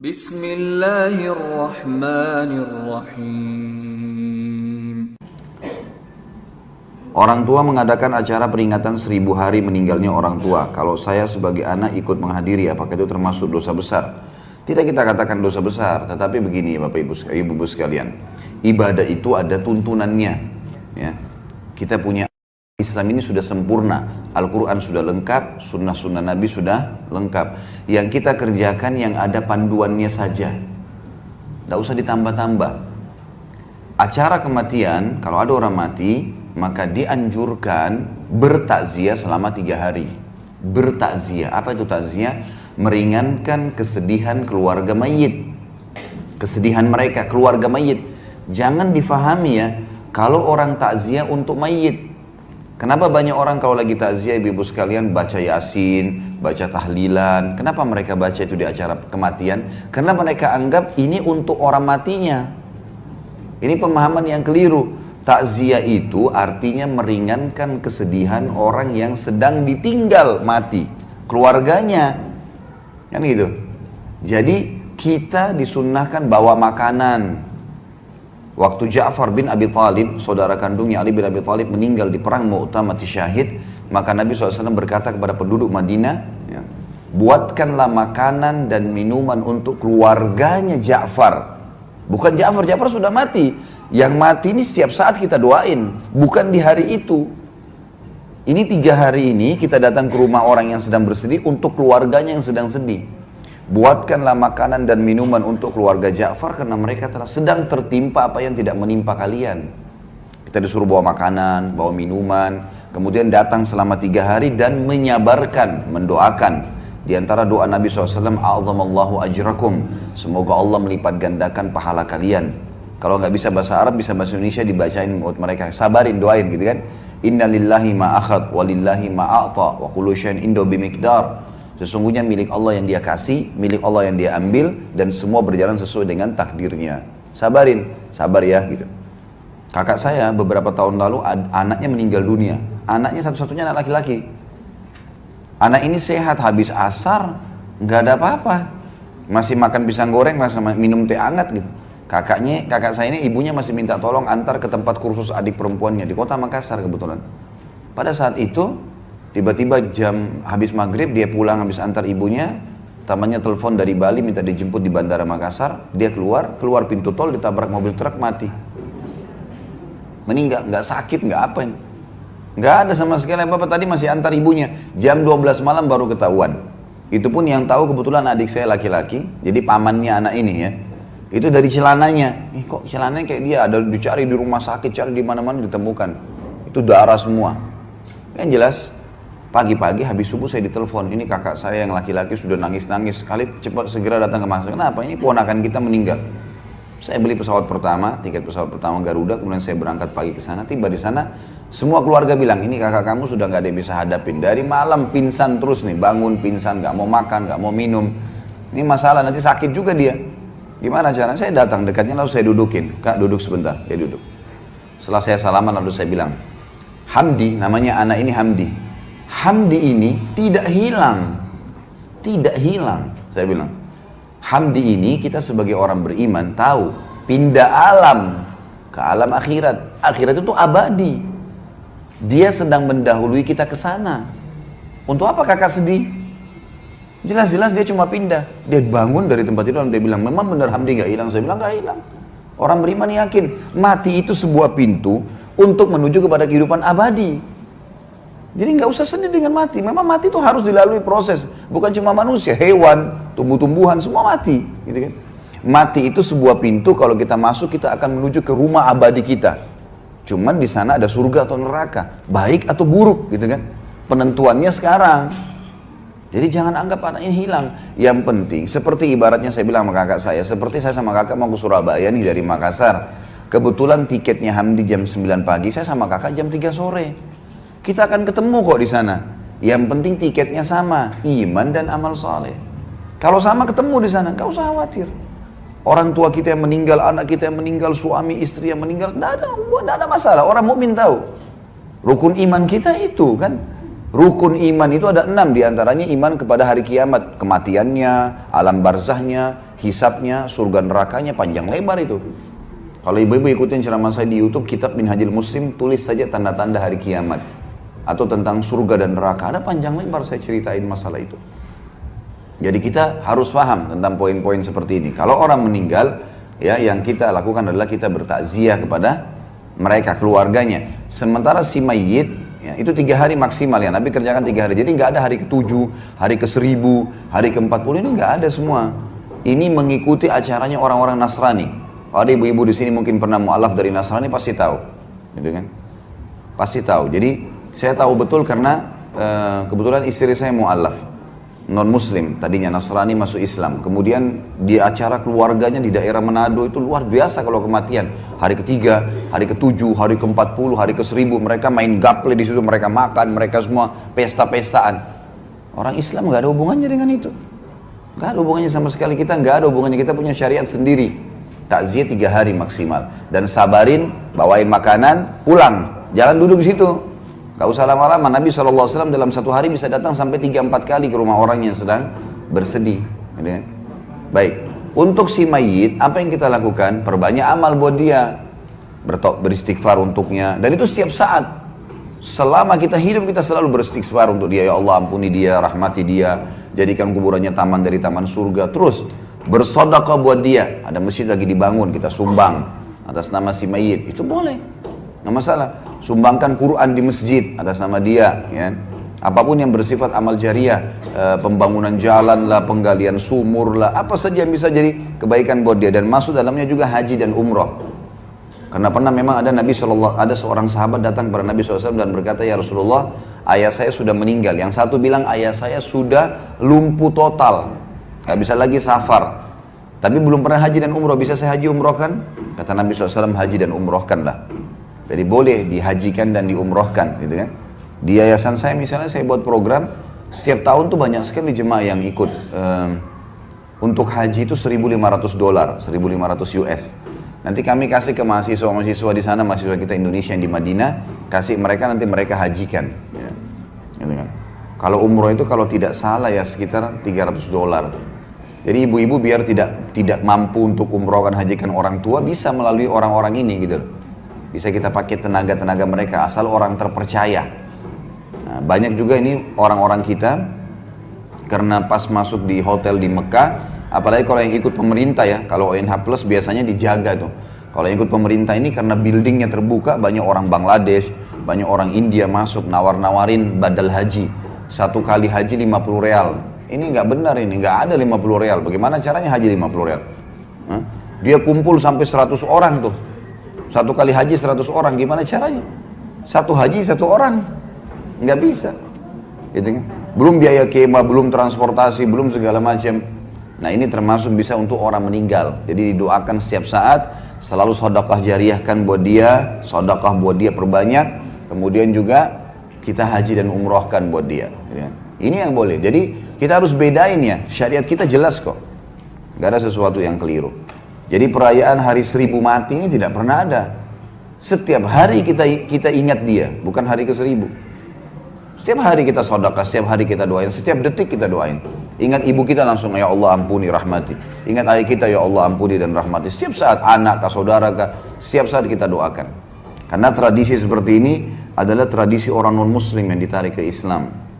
Bismillahirrahmanirrahim. Orang tua mengadakan acara peringatan 1000 hari meninggalnya orang tua. Kalau saya sebagai anak ikut menghadiri, apakah itu termasuk dosa besar? Tidak kita katakan dosa besar, tetapi begini Bapak Ibu sekalian. Ibadah itu ada tuntunannya. Ya. Kita punya Islam ini sudah sempurna. Al-Quran sudah lengkap, sunnah-sunnah Nabi sudah lengkap. Yang kita kerjakan yang ada panduannya saja. Tidak usah ditambah-tambah. Acara kematian, kalau ada orang mati, maka dianjurkan bertakziah selama 3 hari. Bertakziah, apa itu takziah? Meringankan kesedihan keluarga mayit. Kesedihan mereka, keluarga mayit. Jangan difahami ya, kalau orang takziah untuk mayit. Kenapa banyak orang kalau lagi takziah ibu-ibu sekalian baca Yasin, baca tahlilan? Kenapa mereka baca itu di acara kematian? Karena mereka anggap ini untuk orang matinya. Ini pemahaman yang keliru. Takziah itu artinya meringankan kesedihan orang yang sedang ditinggal mati, keluarganya. Kan gitu. Jadi kita disunnahkan bawa makanan. Waktu Ja'far bin Abi Thalib, saudara kandungnya Ali bin Abi Thalib meninggal di perang Mu'tah mati syahid, maka Nabi SAW berkata kepada penduduk Madinah, ya, buatkanlah makanan dan minuman untuk keluarganya Ja'far. Bukan Ja'far, Ja'far sudah mati. Yang mati ini setiap saat kita doain, bukan di hari itu. Ini 3 hari ini kita datang ke rumah orang yang sedang bersedih untuk keluarganya yang sedang sedih. Buatkanlah makanan dan minuman untuk keluarga Ja'far karena mereka sedang tertimpa apa yang tidak menimpa kalian. Kita disuruh bawa makanan, bawa minuman, kemudian datang selama 3 hari dan menyabarkan, mendoakan. Di antara doa Nabi SAW, A'zamallahu ajrakum, semoga Allah melipat gandakan pahala kalian. Kalau nggak bisa bahasa Arab, bisa bahasa Indonesia, dibacain buat mereka, sabarin, doain gitu kan. Inna lillahi ma'akhad, walillahi ma'a'ta, wa kullu syai'in indahu bimiqdar. Sesungguhnya milik Allah yang dia kasih, milik Allah yang dia ambil, dan semua berjalan sesuai dengan takdirnya. Sabarin, sabar ya gitu. Kakak saya beberapa tahun lalu anaknya meninggal dunia. Anaknya satu-satunya anak laki-laki. Anak ini sehat, habis asar, nggak ada apa-apa. Masih makan pisang goreng, masih minum teh hangat gitu. Kakak saya ini ibunya masih minta tolong antar ke tempat kursus adik perempuannya di kota Makassar kebetulan. Pada saat itu, tiba-tiba jam habis maghrib dia pulang habis antar ibunya, temannya telepon dari Bali minta dijemput di bandara Makassar, dia keluar pintu tol ditabrak mobil truk mati. Meninggal, nggak sakit, nggak apa, nggak ada sama sekali apa-apa. Tadi masih antar ibunya, jam 12 malam baru ketahuan. Itu pun yang tahu kebetulan adik saya laki-laki, jadi pamannya anak ini ya. Itu dari celananya, kok celananya kayak dia, ada dicari di rumah sakit, cari di mana-mana ditemukan. Itu darah semua. Yang jelas, pagi-pagi habis subuh saya ditelepon, ini kakak saya yang laki-laki sudah nangis-nangis, kali cepat segera datang ke Makassar. Kenapa? Ini ponakan kita meninggal. Saya beli pesawat pertama, tiket pesawat pertama Garuda, kemudian saya berangkat pagi ke sana. Tiba di sana, semua keluarga bilang, ini kakak kamu sudah nggak ada yang bisa hadapin. Dari malam pingsan terus nih, bangun pingsan, nggak mau makan, nggak mau minum. Ini masalah, nanti sakit juga dia. Gimana caranya? Saya datang dekatnya lalu saya dudukin, kak duduk sebentar, dia duduk. Setelah saya salaman lalu saya bilang, Hamdi, namanya anak ini Hamdi. Hamdi ini tidak hilang, saya bilang. Hamdi ini kita sebagai orang beriman tahu, pindah alam ke alam akhirat. Akhirat itu abadi. Dia sedang mendahului kita ke sana. Untuk apa kakak sedih? Jelas-jelas dia cuma pindah. Dia bangun dari tempat itu dan dia bilang, memang benar Hamdi gak hilang? Saya bilang gak hilang. Orang beriman yakin, mati itu sebuah pintu untuk menuju kepada kehidupan abadi. Jadi nggak usah sedih dengan mati. Memang mati itu harus dilalui proses. Bukan cuma manusia, hewan, tumbuh-tumbuhan, semua mati. Gitu kan? Mati itu sebuah pintu, kalau kita masuk kita akan menuju ke rumah abadi kita. Cuman di sana ada surga atau neraka, baik atau buruk, gitu kan? Penentuannya sekarang. Jadi jangan anggap anak ini hilang. Yang penting, seperti ibaratnya saya bilang sama kakak saya, seperti saya sama kakak mau ke Surabaya nih dari Makassar. Kebetulan tiketnya Hamdi jam 9 pagi, saya sama kakak jam 3 sore. Kita akan ketemu kok di sana. Yang penting tiketnya sama, iman dan amal saleh. Kalau sama ketemu di sana, gak usah khawatir. Orang tua kita yang meninggal, anak kita yang meninggal, suami istri yang meninggal, tidak ada masalah. Orang mukmin tahu. Rukun iman kita itu kan. Rukun iman itu ada 6 diantaranya iman kepada hari kiamat, kematiannya, alam barzahnya, hisabnya, surga nerakanya panjang lebar itu. Kalau ibu-ibu ikutin ceramah saya di YouTube, Kitab Minhajul Muslim, tulis saja tanda-tanda hari kiamat. Atau tentang surga dan neraka, ada panjang lebar saya ceritain masalah itu. Jadi kita harus paham tentang poin-poin seperti ini. Kalau orang meninggal, ya yang kita lakukan adalah kita bertakziah kepada mereka, keluarganya. Sementara si mayit, ya, itu 3 hari maksimal ya, Nabi kerjakan 3 hari. Jadi nggak ada hari ke-7, hari ke-1000, hari ke-40, ini nggak ada semua. Ini mengikuti acaranya orang-orang Nasrani. Kalau ada ibu-ibu di sini mungkin pernah mu'alaf dari Nasrani, pasti tahu, gitu kan? Pasti tahu. Jadi saya tahu betul karena kebetulan istri saya mu'alaf, non muslim, tadinya Nasrani masuk Islam. Kemudian di acara keluarganya di daerah Manado itu luar biasa kalau kematian. Hari ke-3, hari ke-7, hari ke-40, hari ke-1000, mereka main gaple di situ, mereka makan, mereka semua pesta-pestaan. Orang Islam nggak ada hubungannya dengan itu. Nggak ada hubungannya sama sekali, kita nggak ada hubungannya, kita punya syariat sendiri. Takziah 3 hari maksimal. Dan sabarin, bawain makanan, pulang. Jangan duduk di situ. Gak usah lama-lama. Nabi SAW dalam 1 hari bisa datang sampai 3-4 kali ke rumah orang yang sedang bersedih. Baik. Untuk si mayit, apa yang kita lakukan? Perbanyak amal buat dia. Beristighfar untuknya. Dan itu setiap saat. Selama kita hidup, kita selalu beristighfar untuk dia. Ya Allah, ampuni dia, rahmati dia. Jadikan kuburannya taman dari taman surga. Terus bersedekah buat dia. Ada masjid lagi dibangun, kita sumbang atas nama si mayit, itu boleh, nggak masalah. Sumbangkan Quran di masjid atas nama dia, ya. Apapun yang bersifat amal jariah, pembangunan jalan lah, penggalian sumur lah, apa saja yang bisa jadi kebaikan buat dia. Dan masuk dalamnya juga haji dan umroh. Karena pernah memang ada seorang sahabat datang kepada Nabi SAW dan berkata, ya Rasulullah, ayah saya sudah meninggal. Yang satu bilang ayah saya sudah lumpuh total, gak bisa lagi safar, tapi belum pernah haji dan umroh. Bisa saya haji umrohkan? Kata Nabi SAW, haji dan umrohkanlah. Jadi boleh dihajikan dan diumrohkan, gitu kan. Di yayasan saya misalnya, saya buat program setiap tahun tuh banyak sekali jemaah yang ikut. Untuk haji itu $1.500, 1.500 US. Nanti kami kasih ke mahasiswa-mahasiswa di sana, mahasiswa kita Indonesia yang di Madinah, kasih mereka, nanti mereka hajikan, ya. Gitu kan. Kalau umroh itu kalau tidak salah ya sekitar $300. Jadi ibu-ibu biar tidak mampu untuk umrohkan, hajikan orang tua, bisa melalui orang-orang ini gitu. Bisa kita pakai tenaga-tenaga mereka, asal orang terpercaya. Nah, banyak juga ini orang-orang kita, karena pas masuk di hotel di Mekah, apalagi kalau yang ikut pemerintah ya, kalau ONH Plus biasanya dijaga tuh. Kalau yang ikut pemerintah ini karena buildingnya terbuka, banyak orang Bangladesh, banyak orang India masuk, nawar-nawarin badal haji. 1 kali haji 50 real. Ini nggak benar, ini nggak ada 50 real. Bagaimana caranya haji 50 real? Dia kumpul sampai 100 orang tuh. 1 kali haji 100 orang, gimana caranya? 1 haji 1 orang, nggak bisa. Gitu kan? Belum biaya kemah, belum transportasi, belum segala macam. Nah ini termasuk bisa untuk orang meninggal. Jadi didoakan setiap saat, selalu sedekah jariahkan buat dia, sedekah buat dia perbanyak. Kemudian juga kita haji dan umrohkan buat dia. Ini yang boleh. Jadi kita harus bedain ya, syariat kita jelas kok. Gak ada sesuatu yang keliru. Jadi perayaan hari 1000 mati ini tidak pernah ada. Setiap hari kita ingat dia, bukan hari ke-1000. Setiap hari kita sedekah, setiap hari kita doain, setiap detik kita doain. Ingat ibu kita langsung, ya Allah ampuni rahmati. Ingat ayah kita, ya Allah ampuni dan rahmati. Setiap saat anak kah, saudara kah, setiap saat kita doakan. Karena tradisi seperti ini adalah tradisi orang non muslim yang ditarik ke Islam.